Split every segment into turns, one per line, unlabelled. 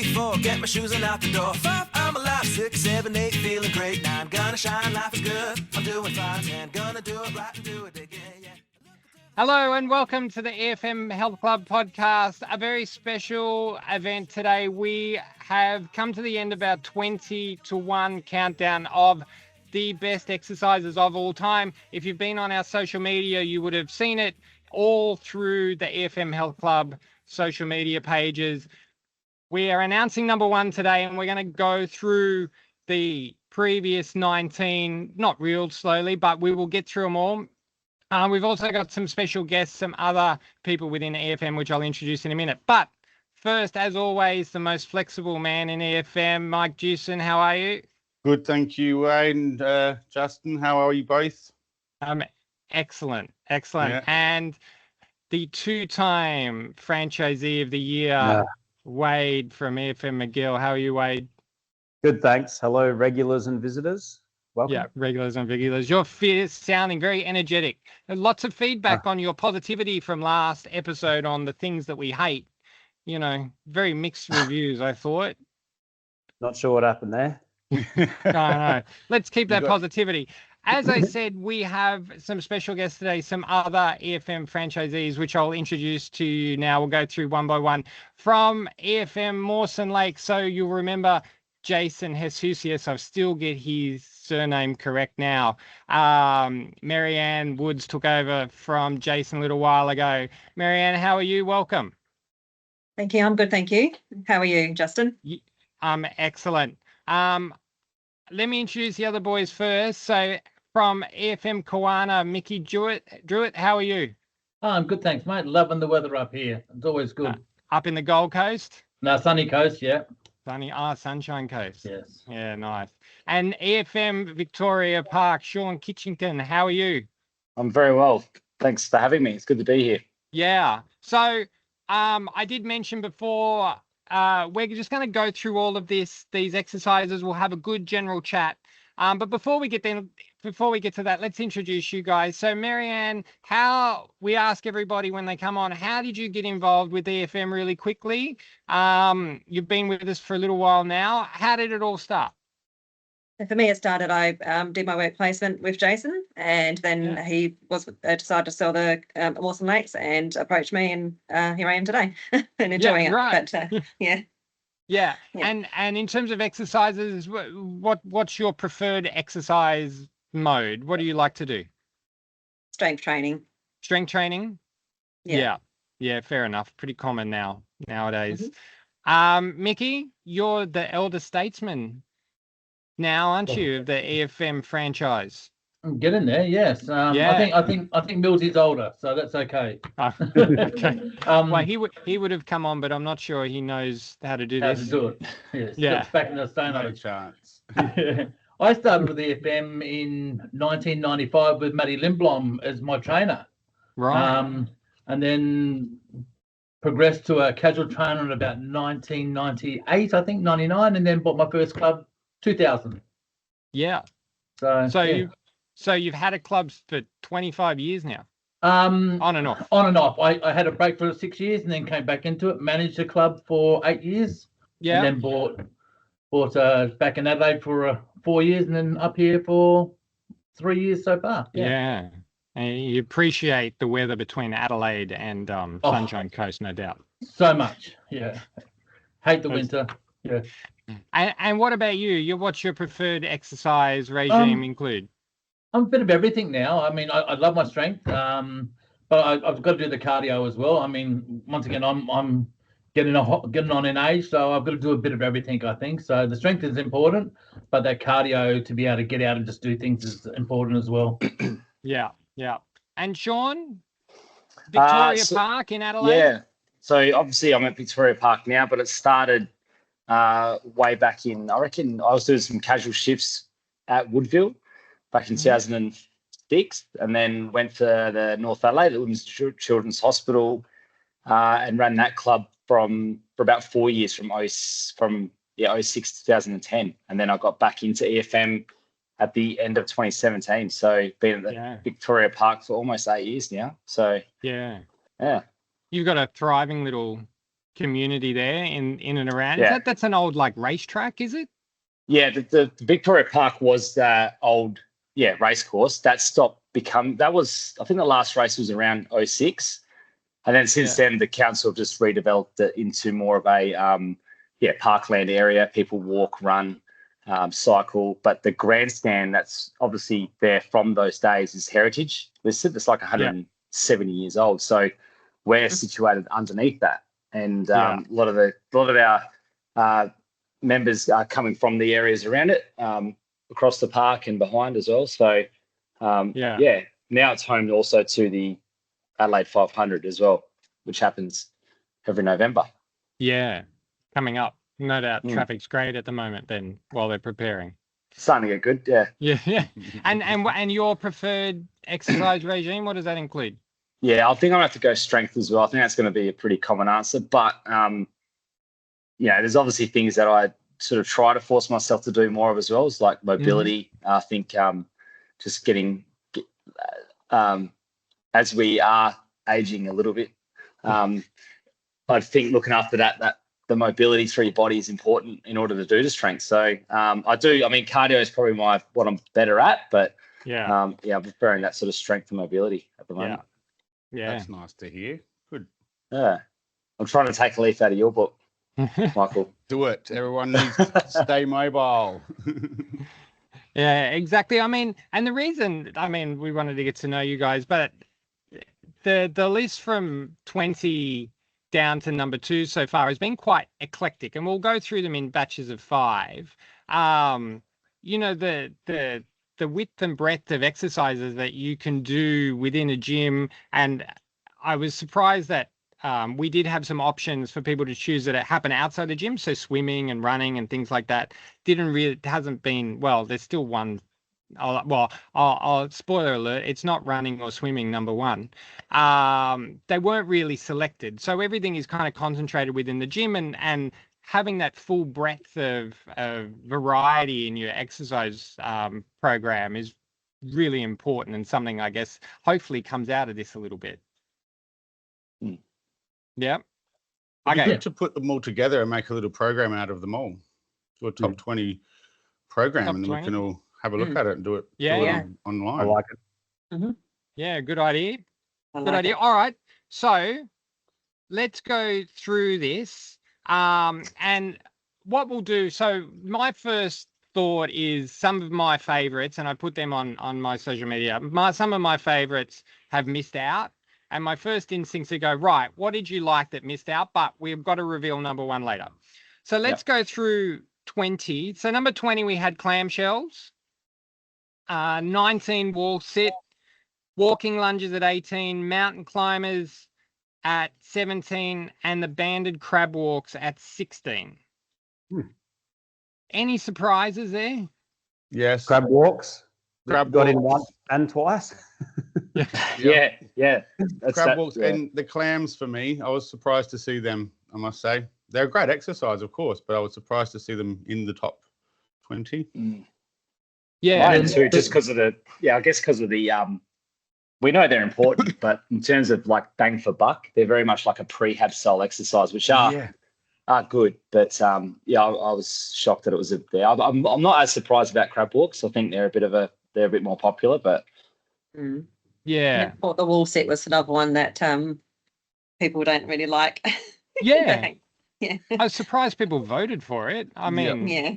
3, 4, get my shoes and out the door. 5, I'm alive. 6, 7, 8, feeling great. 9, gonna shine, life is good. I'm doing fine. 10, gonna do it right and do it again. Yeah.
Hello and welcome to the EFM Health Club Podcast, a very special event today. We have come to the end of our 20 to 1 countdown of the best exercises of all time. If you've been on our social media, you would have seen it all through the EFM Health Club social media pages. We are announcing number 1 today, and we're going to go through the previous 19, not real slowly, but we will get through them all. We've also got some special guests, some other people within EFM, which I'll introduce in a minute. But first, as always, the most flexible man in EFM, Mike Drewett, how are you?
Good, thank you, Wayne. Justin, how are you both?
Excellent.
Yeah.
And the 2-time franchisee of the year, Wade from EFM McGill. How are you, Wade?
Good, thanks. Hello, regulars and visitors. Welcome.
Yeah, regulars and regulars. You're sounding very energetic. Lots of feedback on your positivity from last episode on the things that we hate. You know, very mixed reviews, I thought.
Not sure what happened there.
No. Let's keep that positivity. As I said, we have some special guests today, some other EFM franchisees, which I'll introduce to you now. We'll go through one by one. From EFM Mawson Lake, so you'll remember Jason Jesusius. I still get his surname correct now. Marianne Woods took over from Jason a little while ago. Marianne, how are you? Welcome.
Thank you. I'm good, thank you. How are you, Justin?
Excellent. Let me introduce the other boys first. So from EFM Kawana, Mick Drewett, how are you?
Oh, I'm good, thanks, mate. Loving the weather up here. It's always good.
Up in the Gold Coast?
No, sunny coast, yeah.
Sunshine Coast.
Yes.
Yeah, nice. And EFM Victoria Park, Sean Kinchington, how are you?
I'm very well. Thanks for having me. It's good to be here.
Yeah. So I did mention before, we're just going to go through all of these exercises. We'll have a good general chat. But before we get to that, let's introduce you guys. So Marianne, we ask everybody when they come on, how did you get involved with EFM really quickly? You've been with us for a little while now. How did it all start?
For me, it started, I did my work placement with Jason, and then he decided to sell the Mawson Lakes and approached me, and here I am today and enjoying it.
Right.
But Yeah.
And in terms of exercises, what's your preferred exercise mode? What do you like to do?
Strength training.
Strength training? Yeah, fair enough. Pretty common nowadays. Mickey, you're the elder statesman now, aren't you, of the EFM franchise?
Get in there, yes. I think Millsy's older, so that's okay.
Okay. Well, he would have come on, but I'm not sure he knows how to do this.
How to do it. Yes.
Yeah.
Back in the stone
No
age.
chance.
I started with EFM in 1995 with Matty Lindblom as my trainer.
Right.
And then progressed to a casual trainer in about 1998, I think, 99, and then bought my first club 2000.
Yeah. So you've had a club for 25 years now? On and off.
On and off. I had a break for 6 years and then came back into it, managed the club for 8 years.
Yeah.
And then bought back in Adelaide for 4 years and then up here for 3 years so far.
Yeah. And you appreciate the weather between Adelaide and Sunshine Coast, no doubt.
So much. Yeah. Hate the winter. Yeah.
And what about you? What's your preferred exercise regime include?
I'm a bit of everything now. I mean, I love my strength, but I've got to do the cardio as well. I mean, once again, I'm getting on in age, so I've got to do a bit of everything, I think. So the strength is important, but that cardio to be able to get out and just do things is important as well.
Yeah. And Sean, Victoria Park in Adelaide?
Yeah. So obviously I'm at Victoria Park now, but it started way back in, I reckon I was doing some casual shifts at Woodville back in 2006, and then went to the North Adelaide, the Women's Children's Hospital, and ran that club for about 4 years from 06 to 2010. And then I got back into EFM at the end of 2017. So been at the Victoria Park for almost 8 years now. So
yeah.
Yeah.
You've got a thriving little community there in and around.
Yeah.
That's an old like racetrack, is it?
Yeah, the Victoria Park was the old race course. That stopped that was, I think the last race was around 06. And then since then the council just redeveloped it into more of a parkland area. People walk, run, cycle. But the grandstand that's obviously there from those days is heritage listed. It's like 170 years old. So we're situated underneath that. And a lot of our members are coming from the areas around it, across the park and behind as well. So now it's home also to the Adelaide 500 as well, which happens every November.
Yeah, coming up. No doubt traffic's great at the moment then while they're preparing.
Starting to get good, yeah.
Yeah. And your preferred exercise regime, what does that include?
Yeah, I think I'm going to have to go strength as well. I think that's going to be a pretty common answer. But, there's obviously things that I sort of try to force myself to do more of as well, is like mobility. I think just getting, as we are aging a little bit, I think looking after that the mobility through your body is important in order to do the strength. So cardio is probably what I'm better at, but I'm preferring that sort of strength and mobility at the moment.
Yeah.
That's nice to hear. Good.
Yeah. I'm trying to take a leaf out of your book, Michael.
Do it. Everyone needs to stay mobile.
Yeah, exactly. I mean, and the reason, we wanted to get to know you guys, but the list from 20 down to number 2 so far has been quite eclectic, and we'll go through them in batches of 5. The width and breadth of exercises that you can do within a gym, and I was surprised that we did have some options for people to choose that happen outside the gym, so swimming and running and things like that. Hasn't been, well, there's still one. I'll spoiler alert, it's not running or swimming, number 1. They weren't really selected. So everything is kind of concentrated within the gym, and having that full breadth of variety in your exercise program is really important, and something I guess hopefully comes out of this a little bit. Yeah.
Okay. Good to put them all together and make a little program out of them all. Do a top 20 program, and then we can all have a look at it and do it, online.
I like it.
Mm-hmm.
Yeah, good idea. Good idea. All right. So let's go through this. And what we'll do, so my first thought is some of my favorites, and I put them on my social media. Some of my favorites have missed out. And my first instincts to go, right, what did you like that missed out? But we've got to reveal number 1 later. So let's go through 20. So number 20, we had clamshells. 19, wall sit. Walking lunges at 18. Mountain climbers at 17. And the banded crab walks at 16. Any surprises there?
Yes.
Crab walks.
Crab
got
walks.
in once and twice.
Yeah.
Crab walks and the clams for me. I was surprised to see them, I must say. They're a great exercise, of course, but I was surprised to see them in the top 20.
Yeah.
Mine too, just because of we know they're important, but in terms of like bang for buck, they're very much like a prehab style exercise, which are good. But I was shocked that it was there. I'm not as surprised about crab walks. I think they're a bit more popular, but
yeah.
I thought the wall set was another one that people don't really like.
Yeah.
Yeah.
I was surprised people voted for it. I mean,
yeah.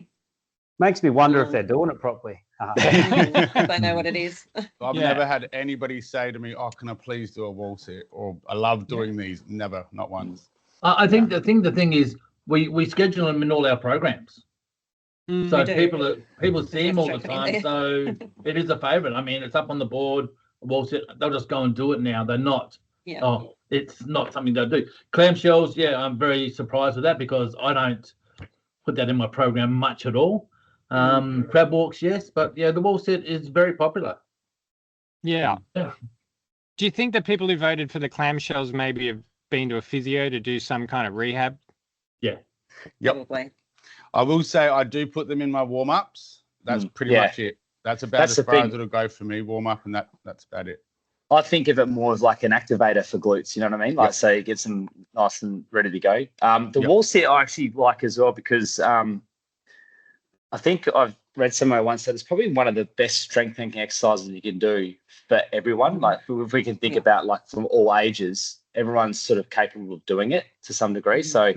Makes me wonder if they're doing it properly.
They know what it is.
I've never had anybody say to me, "Oh, can I please do a wall sit?" or "I love doing these." Never, not once.
I think the thing is we schedule them in all our programs, so people see them all the time. So it is a favourite. I mean, it's up on the board. Wall sit. They'll just go and do it now. They're not.
Yeah.
Oh, it's not something they'll do. Clamshells. Yeah, I'm very surprised with that because I don't put that in my program much at all. Crab walks, yes, but the wall sit is very popular.
Yeah. Do you think that people who voted for the clamshells maybe have been to a physio to do some kind of rehab?
Yeah.
Yep.
Probably.
I will say I do put them in my warm-ups. That's pretty much it. That's about as far as it'll go for me, warm-up, and that's about it.
I think of it more as like an activator for glutes. You know what I mean? Like, so it gets them nice and ready to go. The wall sit I actually like as well because I think I've read somewhere once that it's probably one of the best strengthening exercises you can do for everyone. Like, if we can think about like from all ages, everyone's sort of capable of doing it to some degree. So,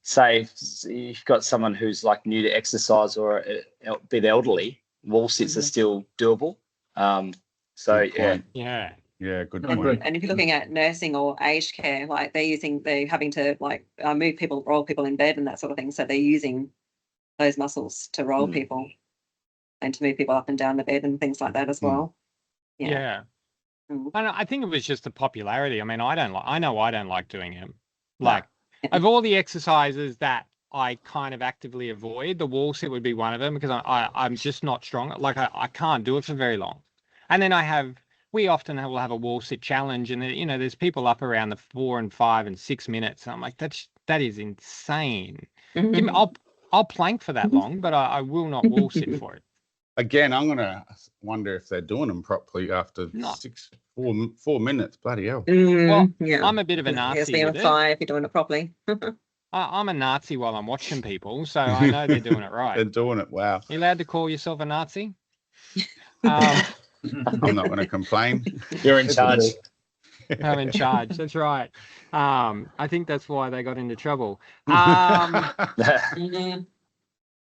say if you've got someone who's like new to exercise or a bit elderly, wall sits are still doable. So
good point.
And if you're looking at nursing or aged care, like they're having to like move people, roll people in bed and that sort of thing. So they're using those muscles to roll people and to move people up and down the bed and things like that as well.
Yeah. I think it was just the popularity. I mean, I know I don't like doing it. Like of all the exercises that I kind of actively avoid, the wall sit would be one of them because I'm just not strong. Like I can't do it for very long. And then we often will have a wall sit challenge, and there's people up around the 4 and 5 and 6 minutes. And I'm like, that is insane. I'll plank for that long, but I will not wall sit for it.
Again, I'm gonna wonder if they're doing them properly after 4 minutes. Bloody hell!
Well, I'm a bit of a Nazi.
It's been a 5 if you're doing it properly.
I'm a Nazi while I'm watching people, so I know they're doing it right.
They're doing it. Wow.
You allowed to call yourself a Nazi?
I'm not going to complain.
You're in charge.
I'm in charge. That's right. I think that's why they got into trouble.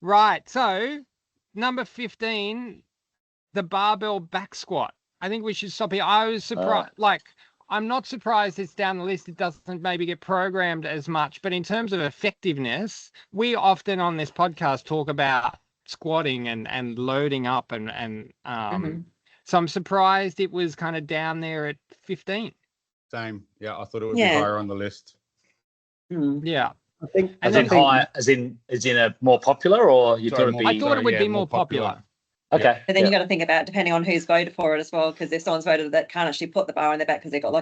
Right. So, number 15, the barbell back squat. I think we should stop here. I was surprised. I'm not surprised it's down the list. It doesn't maybe get programmed as much. But in terms of effectiveness, we often on this podcast talk about squatting and loading up and so I'm surprised it was kind of down there at 15.
Same. Yeah, I thought it would be higher on the list.
Yeah.
I think as in a more popular, or you thought it'd be?
I thought it would be more popular.
Okay.
But then you got to think about depending on who's voted for it as well, because if someone's voted that can't actually put the bar on their back because they've got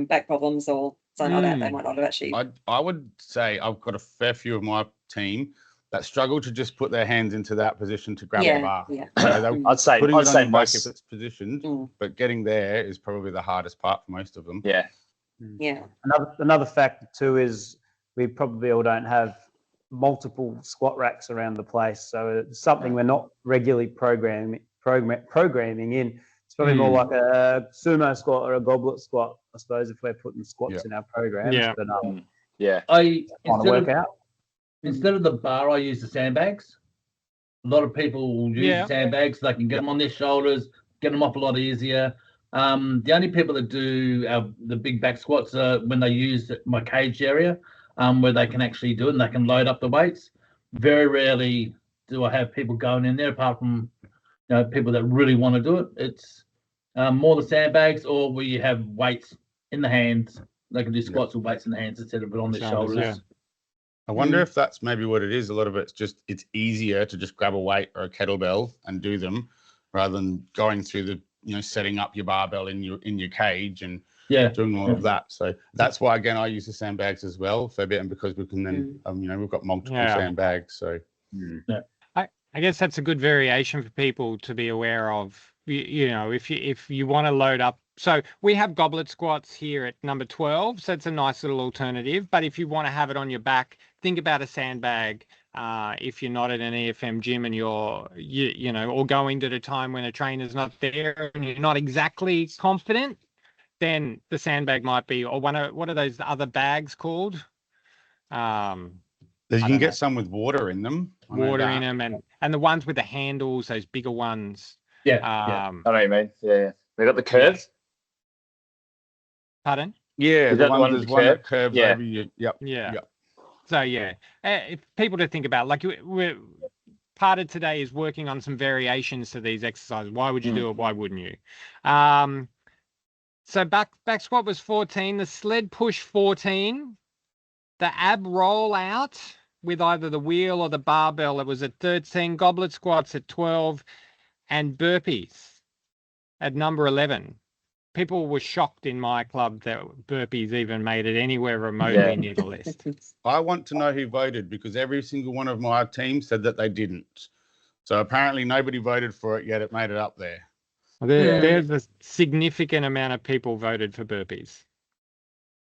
back problems or something like that, they might not have actually.
I would say I've got a fair few of my team that struggle to just put their hands into that position to grab the bar.
Yeah.
I'd say most
if it's positioned, but getting there is probably the hardest part for most of them.
Yeah.
Yeah.
Another factor too is we probably all don't have multiple squat racks around the place, so it's something we're not regularly programming in. It's probably more like a sumo squat or a goblet squat, I suppose, if we're putting squats in our programs.
Yeah.
But
I
want to work out.
Instead of the bar, I use the sandbags. A lot of people will use sandbags. They can get them on their shoulders, get them up a lot easier. The only people that do the big back squats are when they use my cage area, where they can actually do it and they can load up the weights. Very rarely do I have people going in there, apart from people that really want to do it. It's more the sandbags, or where you have weights in the hands. They can do squats with weights in the hands instead of it on their shoulders.
Yeah.
I wonder if that's maybe what it is. A lot of it's easier to just grab a weight or a kettlebell and do them rather than going through the, setting up your barbell in your cage and doing all of that. So that's why, again, I use the sandbags as well, fair bit, and because we can then, we've got multiple sandbags. So
I guess that's a good variation for people to be aware of. If you want to load up. So we have goblet squats here at number 12. So it's a nice little alternative. But if you want to have it on your back, think about a sandbag. If you're not at an EFM gym and you're or going at a time when a trainer's not there and you're not exactly confident, then the sandbag might be, or what are those other bags called?
You can get some with water in them.
Water in them, and the ones with the handles, those bigger ones.
Yeah. I know what you mean. Yeah. They got the curve.
Pardon?
Yeah,
Is
the
that
one that curves over you. Yep.
Yeah. So if people to think about, we're part of today is working on some variations to these exercises. Why would you do it? Why wouldn't you? So back squat was 14, the sled push 14, the ab roll out with either the wheel or the barbell, it was at 13, goblet squats at 12, and burpees at number 11. People were shocked in my club that burpees even made it anywhere remotely near the list.
I want to know who voted, because every single one of my team said that they didn't. So apparently nobody voted for it, yet it made it up there.
There's a significant amount of people voted for burpees.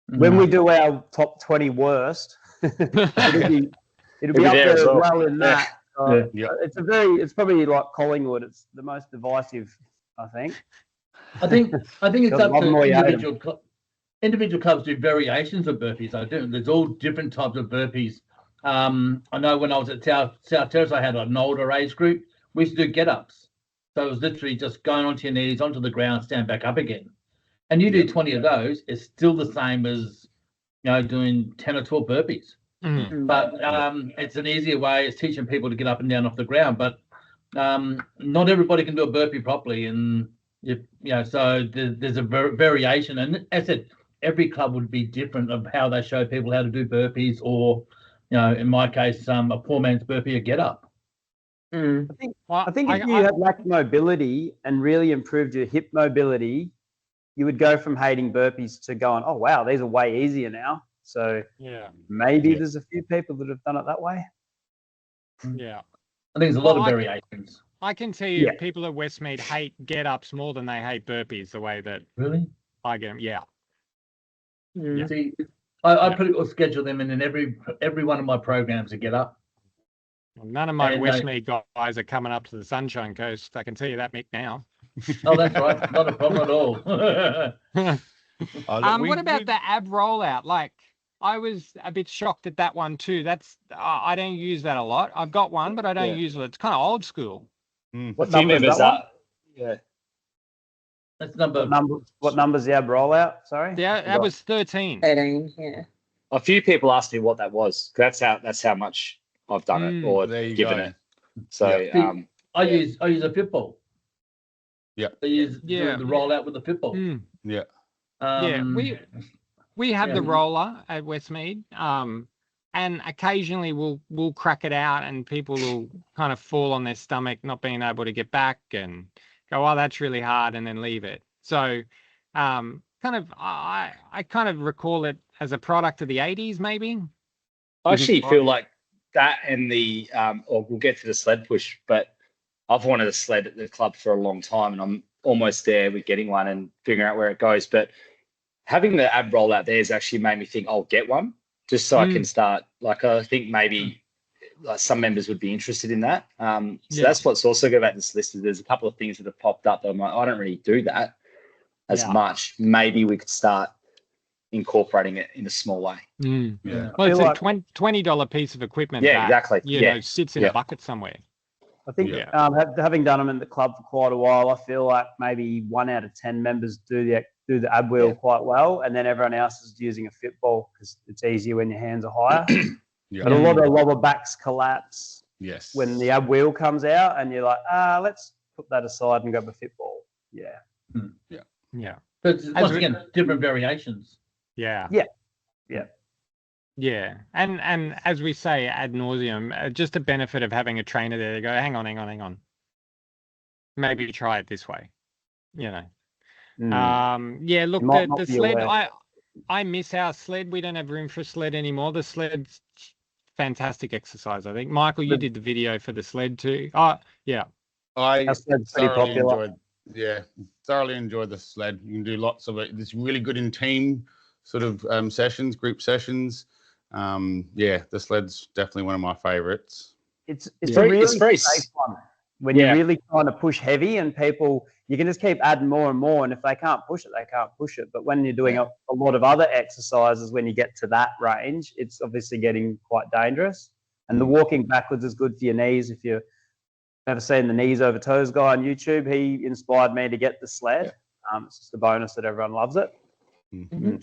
When we do our top 20 worst, it'll be up there as well in that. It's probably like Collingwood. It's the most divisive, I think.
I think it's up to individual clubs do variations of burpees. I do. There's all different types of burpees. I know when I was at South Terrace, I had an older age group. We used to do get-ups. So it was literally just going onto your knees, onto the ground, stand back up again. And you do 20 of those, it's still the same as, doing 10 or 12 burpees.
Mm.
But it's an easier way. It's teaching people to get up and down off the ground. But not everybody can do a burpee properly. And, so there's a variation. And as I said, every club would be different of how they show people how to do burpees or, in my case, a poor man's burpee, a get-up.
I think if you had lacked mobility and really improved your hip mobility, you would go from hating burpees to going, oh, wow, these are way easier now. So maybe there's a few people that have done it that way.
Yeah.
I think there's a lot of variations.
I can tell you people at Westmead hate get-ups more than they hate burpees, the way that I get them. Yeah.
See, I pretty well schedule them in every one of my programs to get up.
Well, none of my Westmead guys are coming up to the Sunshine Coast. I can tell you that, Mick, now.
Oh, that's right. Not a problem at all.
What about the ab rollout? Like, I was a bit shocked at that one too. That's I don't use that a lot. I've got one, but I don't use it. It's kind of old school.
What number is that? Yeah.
That's
what number's the ab rollout? Sorry.
Yeah, that was 13.
13, yeah.
A few people asked me what that was. That's how much I've done it or given it. So
I use a fit ball.
Yeah.
I use the rollout with the fit ball.
Yeah.
We have the roller at Westmead, and occasionally we'll crack it out, and people will kind of fall on their stomach, not being able to get back, and go, "Oh, that's really hard," and then leave it. So, I kind of recall it as a product of the 80s, maybe.
I actually feel like that and the or we'll get to the sled push, but I've wanted a sled at the club for a long time, and I'm almost there with getting one and figuring out where it goes. But having the ab rollout there has actually made me think I'll get one just so I can start. Like, I think maybe some members would be interested in that. That's what's also good about this list. Is there's a couple of things that have popped up that I'm like, I don't really do that as much. Maybe we could start incorporating it in a small way.
Well, it's a $20 piece of equipment.
Exactly.
Sits in a bucket somewhere.
I think having done them in the club for quite a while, I feel like maybe 1 out of 10 members do the ab wheel quite well, and then everyone else is using a fit ball because it's easier when your hands are higher. But a lot of lower backs collapse when the ab wheel comes out, and you're like, let's put that aside and go with fit ball.
But once again, different variations.
Yeah. And as we say ad nauseum, just the benefit of having a trainer there to go, hang on. Maybe try it this way. Look, the sled, I miss our sled. We don't have room for a sled anymore. The sled's fantastic exercise, I think. Michael, you did the video for the sled too. I
thoroughly enjoyed the sled. You can do lots of it. It's really good in team sort of sessions, group sessions. The sled's definitely one of my favorites.
It's a really safe one when you're really trying to push heavy, and people, you can just keep adding more and more, and if they can't push it, they can't push it. But when you're doing a lot of other exercises, when you get to that range, it's obviously getting quite dangerous. And the walking backwards is good for your knees. If you've ever seen the knees over toes guy on YouTube, he inspired me to get the sled. It's just a bonus that everyone loves it.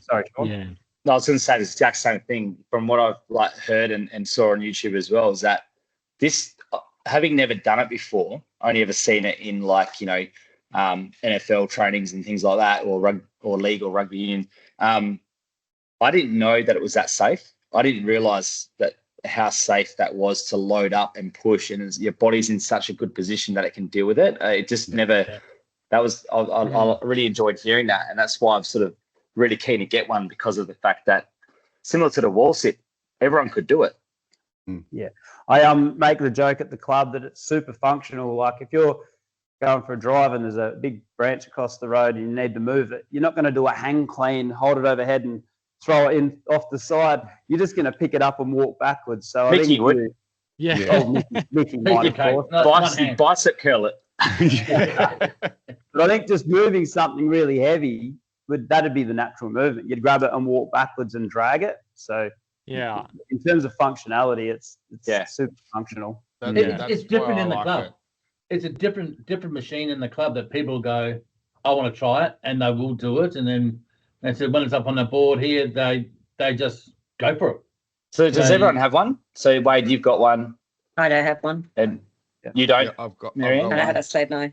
Sorry, Sean.
No, I was going to say the exact same thing. From what I've heard and saw on YouTube as well, is that this, having never done it before, only ever seen it in NFL trainings and things like that, or league or rugby union. I didn't know that it was that safe. I didn't realise that how safe that was to load up and push, and your body's in such a good position that it can deal with it. It just never. That was I really enjoyed hearing that, and that's why I'm sort of really keen to get one, because of the fact that, similar to the wall sit, everyone could do it.
I make the joke at the club that it's super functional. Like, if you're going for a drive and there's a big branch across the road and you need to move it, you're not going to do a hang clean, hold it overhead and throw it in off the side. You're just going to pick it up and walk backwards. So I
Mickey
think
would.
Yeah.
Oh, Mickey might, of course.
Bicep curl it.
But I think just moving something really heavy, that'd be the natural movement. You'd grab it and walk backwards and drag it. So
Yeah.
in terms of functionality, it's
Yeah.
super functional.
It's different
why I
in the
like
club.
it.
It's a different machine in the club that people go, I want to try it, and they will do it. And then they said when it's up on the board here, they just go for it.
So does everyone have one? So Wade, you've got one,
I don't have one.
and you don't.
Yeah, I've got
Marianne?
I don't have
one.
a sled, no.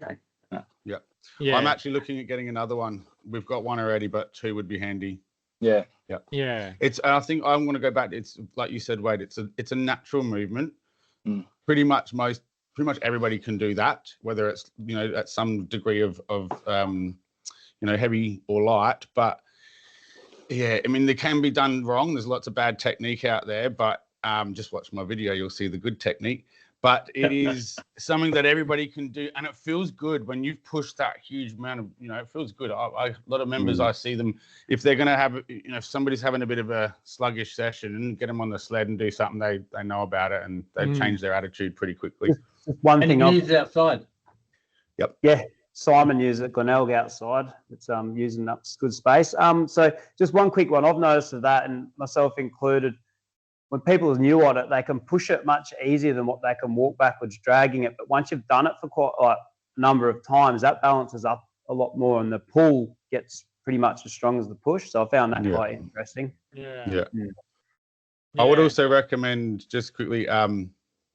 Yeah.
I'm actually looking at getting another one. We've got one already, but 2 would be handy.
Yeah.
Yeah.
I think I'm going to go back. It's like you said, Wade. It's a natural movement.
Mm.
Pretty much everybody can do that, whether it's at some degree of heavy or light. But yeah, I mean, they can be done wrong. There's lots of bad technique out there, but just watch my video, you'll see the good technique. But it is something that everybody can do, and it feels good when you've pushed that huge amount of, it feels good. A lot of members, I see them, if they're going to have, if somebody's having a bit of a sluggish session, and get them on the sled and do something, they know about it, and they change their attitude pretty quickly.
Just one
And
thing
you use it outside.
Yeah, Simon uses it, Glenelg outside. It's using up good space. So just one quick one. I've noticed of that, and myself included, when people are new on it, they can push it much easier than what they can walk backwards dragging it. But once you've done it for quite a number of times, that balances up a lot more, and the pull gets pretty much as strong as the push. So I found that quite interesting.
Yeah.
I would also recommend, just quickly,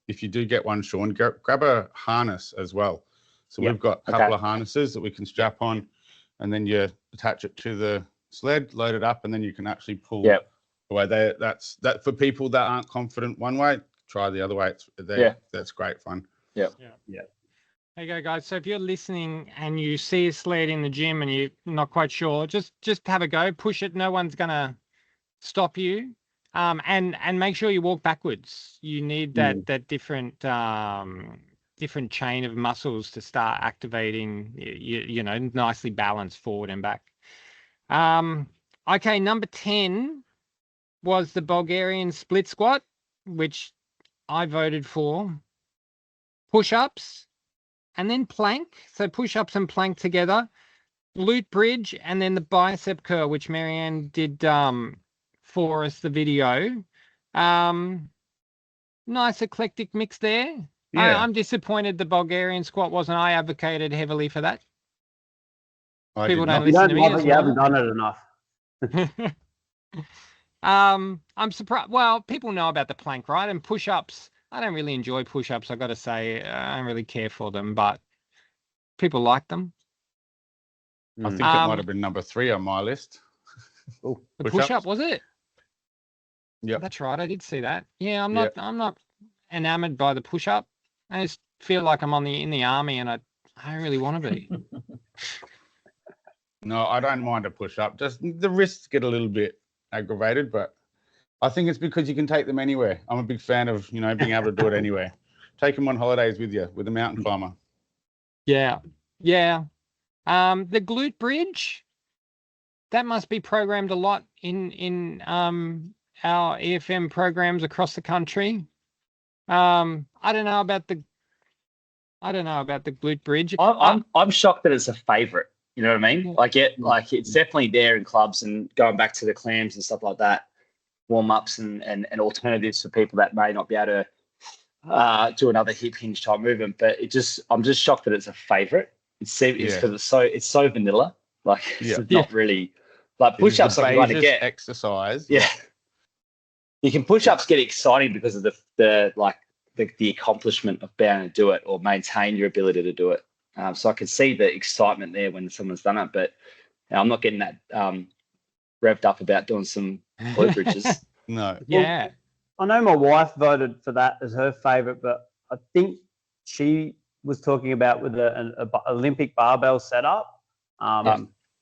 if you do get one, Sean, grab a harness as well. So we've got a couple of harnesses that we can strap on, and then you attach it to the sled, load it up, and then you can actually pull away. That's for people that aren't confident one way. Try the other way. That's great fun.
There you go, guys. So if you're listening and you see a sled in the gym and you're not quite sure, just have a go, push it. No one's gonna stop you. And make sure you walk backwards. You need that different chain of muscles to start activating. Nicely balanced forward and back. Okay, number 10 was the Bulgarian split squat, which I voted for. Push-ups and then plank. So push-ups and plank together. Glute bridge and then the bicep curl, which Marianne did for us, the video. Nice eclectic mix there.
Yeah.
I'm disappointed the Bulgarian squat wasn't. I advocated heavily for that. People don't
You
listen
don't
to me.
love
as
it, you haven't done it enough.
I'm surprised. Well, people know about the plank, right? And push-ups. I don't really enjoy push-ups. I got to say, I don't really care for them, but people like them.
I think it might have been number 3 on my list.
The push-up, was it?
Yeah,
that's right. I did see that. Yeah, I'm not enamored by the push-up. I just feel like I'm in the army, and I don't really want to be.
No, I don't mind a push-up. Just the wrists get a little bit aggravated, but I think it's because you can take them anywhere. I'm a big fan of, being able to do it anywhere. Take them on holidays with you, with a mountain climber.
Yeah. The glute bridge, that must be programmed a lot in our EFM programs across the country. I don't know about the glute bridge.
I'm shocked that it's a favourite. You know what I mean? Like it's definitely there in clubs, and going back to the clams and stuff like that, warm-ups and alternatives for people that may not be able to do another hip hinge type movement. But I'm just shocked that it's a favourite. It's because it's so vanilla. Like it's not really like push-ups. I can kind of get
exercise.
Yeah, you can push-ups get exciting because of the accomplishment of being able to do it or maintain your ability to do it. So I can see the excitement there when someone's done it, but I'm not getting that revved up about doing some glute bridges.
No.
Yeah.
I know my wife voted for that as her favourite, but I think she was talking about with an Olympic barbell setup.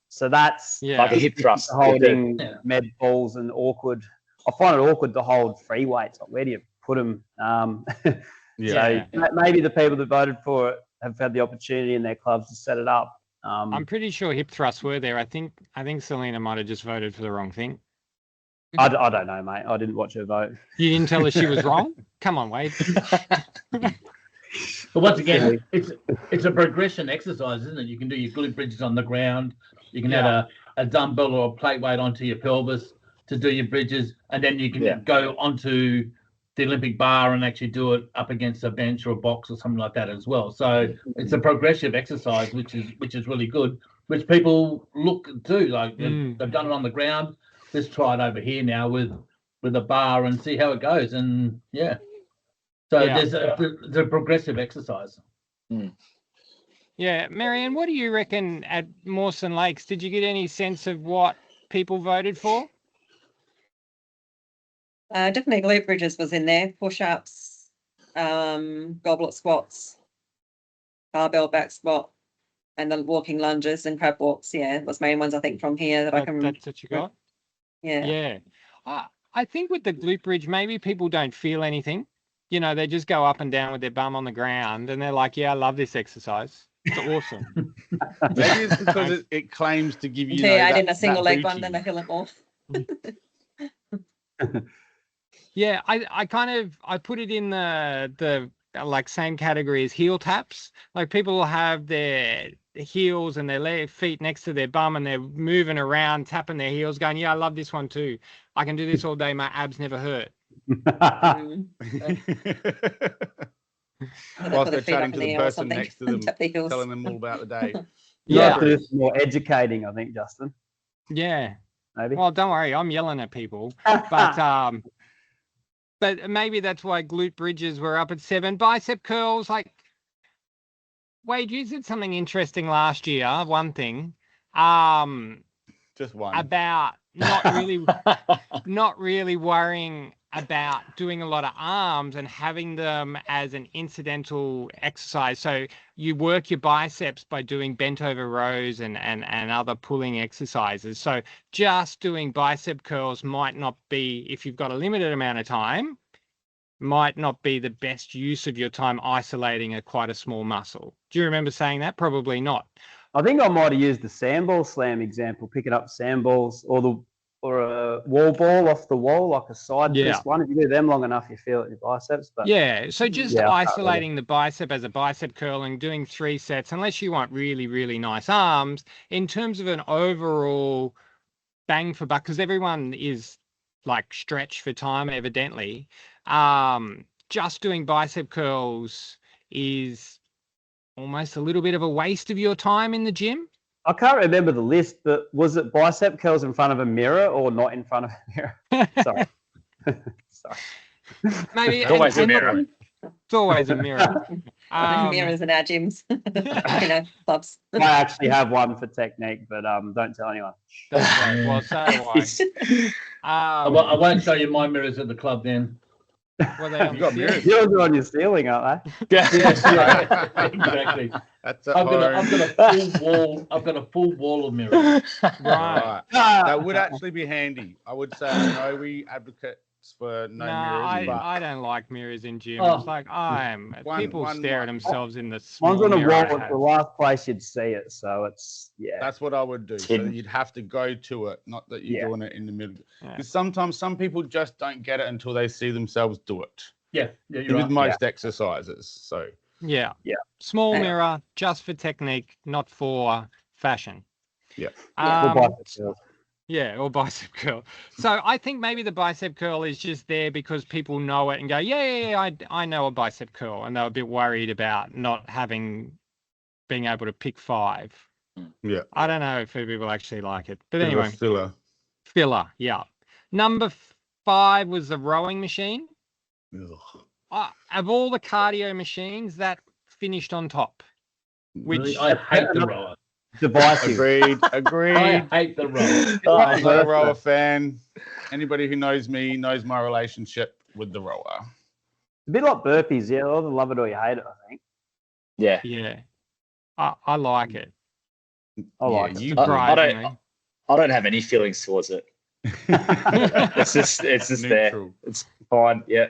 So that's
like a hip thrust,
holding med balls and awkward. I find it awkward to hold free weights. Like, where do you put them? So maybe the people that voted for it have had the opportunity in their clubs to set it up.
I'm pretty sure hip thrusts were there. I think Selena might have just voted for the wrong thing.
I don't know, mate. I didn't watch her vote.
You didn't tell her she was wrong? Come on, Wade.
But once again, it's a progression exercise, isn't it? You can do your glute bridges on the ground. You can add a dumbbell or a plate weight onto your pelvis to do your bridges, and then you can go onto the Olympic bar and actually do it up against a bench or a box or something like that as well. So it's a progressive exercise, which is really good, which people look to. Like they've done it on the ground. Let's try it over here now with a bar and see how it goes. And there's a progressive exercise.
Yeah, Marianne, what do you reckon at Mawson Lakes? Did you get any sense of what people voted for?
Definitely glute bridges was in there, push-ups, goblet squats, barbell back squat, and the walking lunges and crab walks. Yeah, was main ones I think from here that I can.
That's what you got?
Yeah.
Yeah. I think with the glute bridge, maybe people don't feel anything. You know, they just go up and down with their bum on the ground and they're like, yeah, I love this exercise. It's awesome.
Maybe it's because it claims to give you.
I did a single leg one, then I feel it more.
Yeah, I put it in the like same category as heel taps. Like people will have their heels and their feet next to their bum and they're moving around, tapping their heels, going, yeah, I love this one too. I can do this all day. My abs never hurt.
Whilst they're chatting to the person next to them, telling them all about the day.
Yeah, it's more educating, I think, Justin.
Yeah,
maybe.
Well, don't worry, I'm yelling at people, but maybe that's why glute bridges were up at 7. Bicep curls, like Wade, you said something interesting last year. One thing,
just one
about not really worrying about doing a lot of arms and having them as an incidental exercise. So you work your biceps by doing bent over rows and other pulling exercises. So just doing bicep curls might not be, if you've got a limited amount of time, might not be the best use of your time isolating quite a small muscle. Do you remember saying that? Probably not.
I think I might have used the sandball slam example, picking up sandballs or a wall ball off the wall, like a side twist one. If you do them long enough, you feel it in your biceps. But
so just isolating the bicep as a bicep curl and doing 3 sets, unless you want really, really nice arms, in terms of an overall bang for buck, because everyone is like stretched for time, evidently. Just doing bicep curls is almost a little bit of a waste of your time in the gym.
I can't remember the list, but was it bicep curls in front of a mirror or not in front of a mirror? Sorry.
Maybe
it's always a mirror.
It's always a mirror.
Mirrors in our gyms, clubs.
I actually have one for technique, but don't tell anyone.
Well, so do I.
I won't show you my mirrors at the club then.
Well, they got mirrors.
Yours are on your ceiling, aren't they?
Yeah, exactly.
I've
got a full wall of mirrors.
Right.
That would actually be handy. I would say I know we advocates for no mirrors.
I don't like mirrors in gyms. It's like people stare at themselves in the small
one's on a
mirror.
wall. It's the last place you'd see it, so it's
That's what I would do. So you'd have to go to it, not that you're doing it in the middle. Because sometimes some people just don't get it until they see themselves do it.
Yeah, you're
with
right.
most exercises. So
yeah. Small mirror, just for technique, not for fashion.
Yeah.
Or bicep curl. So I think maybe the bicep curl is just there because people know it and go, I know a bicep curl, and they're a bit worried about not being able to pick 5.
Yeah.
I don't know if people actually like it, but anyway.
Filler.
Yeah. Number 5 was the rowing machine. Of all the cardio machines, that finished on top. Which
really? I hate the rower.
Divisive.
Agreed.
I hate the rower.
I'm not a rower fan. Anybody who knows me knows my relationship with the rower.
A bit like burpees, yeah. I either love it or you hate it, I think.
Yeah.
Yeah. I like it.
I like it.
I don't have any feelings towards it. It's just there. It's fine. Yeah.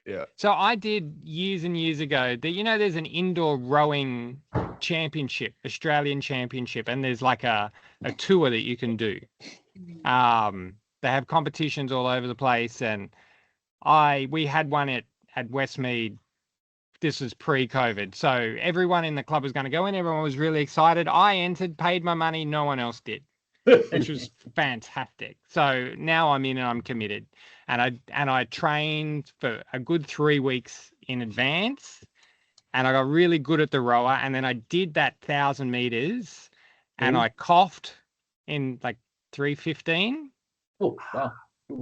Yeah.
So I did years and years ago. There's an indoor rowing championship, Australian championship, and there's like a tour that you can do. They have competitions all over the place, and we had one at Westmead. This was pre-COVID, so everyone in the club was going to go in. Everyone was really excited. I entered, paid my money. No one else did, which was fantastic. So now I'm in and I'm committed, and I trained for a good 3 weeks in advance, and I got really good at the rower. And then I did that 1,000 meters, and I coughed in like 3:15.
Oh, wow.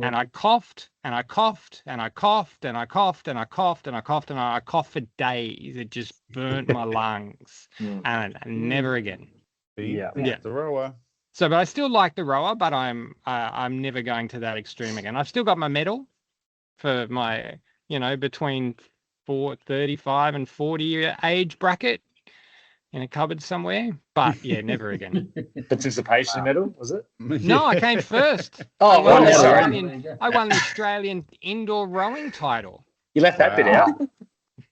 And I coughed and I coughed and I coughed and I coughed and I coughed and I coughed and I coughed for days. It just burnt my lungs, and never again.
Yeah.
The rower.
So, but I still like the rower, but I'm never going to that extreme again. I've still got my medal for my, between 35 and 40 age bracket in a cupboard somewhere. But yeah, never again.
Participation medal, was it?
No, I came first.
Oh,
I won,
well,
I won the Australian indoor rowing title.
you left that bit out.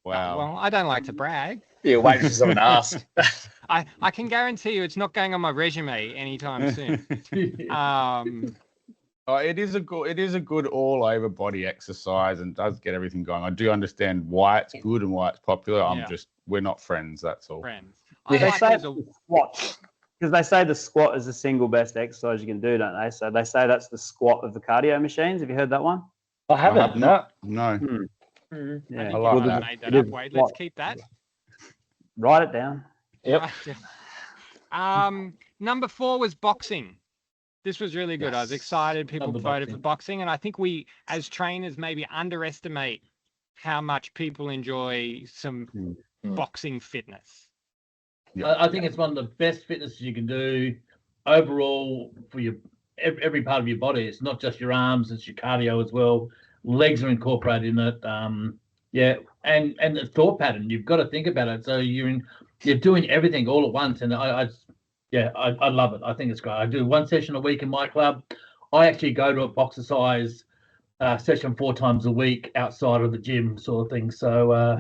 Wow.
Well, I don't like to brag.
Yeah, waiting for someone to ask.
I can guarantee you it's not going on my resume anytime soon.
It is a good all over body exercise and does get everything going. I do understand why it's good and why it's popular. We're not friends. That's all.
Friends.
They
I
say
like
the squat, because they say the squat is the single best exercise you can do, don't they? So they say that's the squat of the cardio machines. Have you heard that one?
I haven't. No.
No.
Yeah.
I like that.
made that up. Wade, let's keep that.
Write it down.
Yep.
Number 4 was boxing. This was really good. I was excited. People voted for boxing, and I think we, as trainers, maybe underestimate how much people enjoy some boxing fitness.
I think it's one of the best fitnesses you can do overall for your every part of your body. It's not just your arms; it's your cardio as well. Legs are incorporated in it. And the thought pattern. You've got to think about it. So you're doing everything all at once, and I love it. I think it's great. I do 1 session a week in my club. I actually go to a boxercise session 4 times a week outside of the gym, sort of thing. So